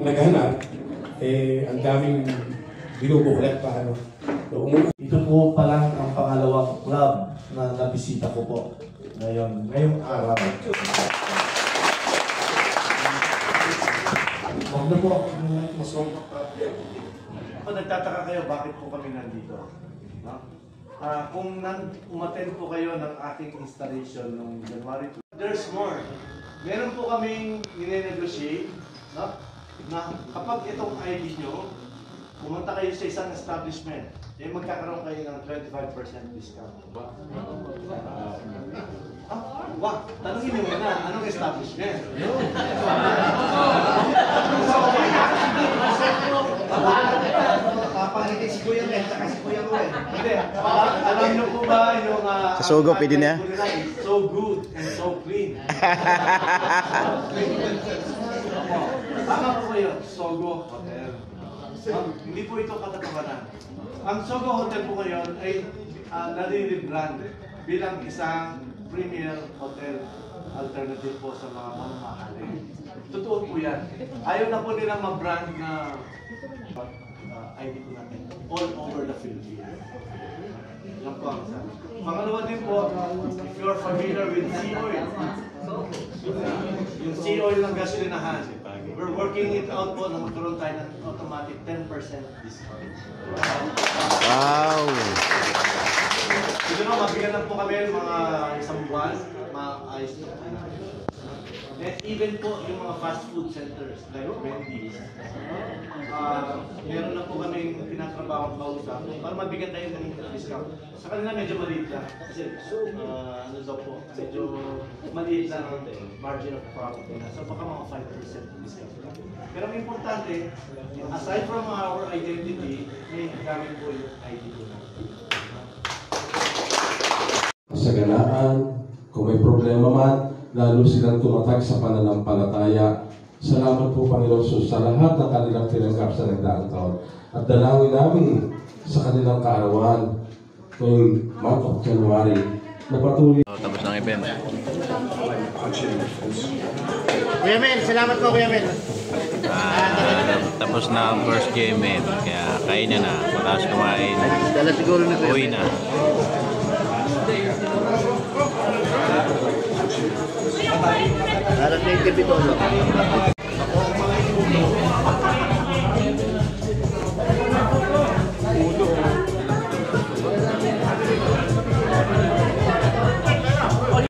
naghanap, ang daming binubuklat pa. Ano. So, ito po pala ang pangalawang club na nabisita ko po ngayong araw. Huwag na po. Kung nagtataka kayo, bakit po kami nandito? No? Kung umattend po kayo ng aking installation noong January 2, there's more. Meron po kaming nine-negotiate, no? Na kapag itong ID nyo, pumunta kayo sa isang establishment, magkakaroon kayo ng 25% discount. Wag, tanongin nyo muna, anong establishment? Kapangiti si Kuya Mel, saka si Kuya Ruel. Hindi, alam nyo po ba yung... Sa Sogo, pwede na? It's so good and so clean. Tama po kayo, Sogo Hotel. Hindi po ito katatawanan. Ang Sogo Hotel po ngayon ay nare-rebrand bilang isang premier hotel alternative po sa mga mamamahalin. Totoo po yan. Ayaw na po nilang mag-brand na ID po natin all over the Philippines. Yan po ang sabi. Pangalawa din po, if you're familiar with sea oil, yung sea oil ng gasolinahan, we're working it out po na magkaroon tayo ng automatic 10% discount. Wow! Ito na, mabigyan lang po kami mga isang buwan, maayos na po na. And even po yung mga fast food centers like Wendy's, meron na po kami tinatrabaho kausap para mabigyan tayo ng discount. Sa kanila medyo maliit lang. Kasi ano daw po, medyo maliit lang ang margin of profit nila. So baka mga 5% discount lang. Pero ang importante, aside from our identity, may gamit po yung ID ko na. kasaganaan, kung may problema man, lalo silang tumatag sa pananampalataya. Salamat po, Panginoon Jesus, sa lahat ng kanilang tinanggap sa nagdaang taon. At dalangin namin sa kanilang kaarawan ngayong month of January na patuloy. Tapos ng event. Kuya Mel, salamat po Kuya Mel. Tapos na ang first game, kaya kain na. Matapos kumain. Dala siguro na Kuya Uwi na. Parang native ito.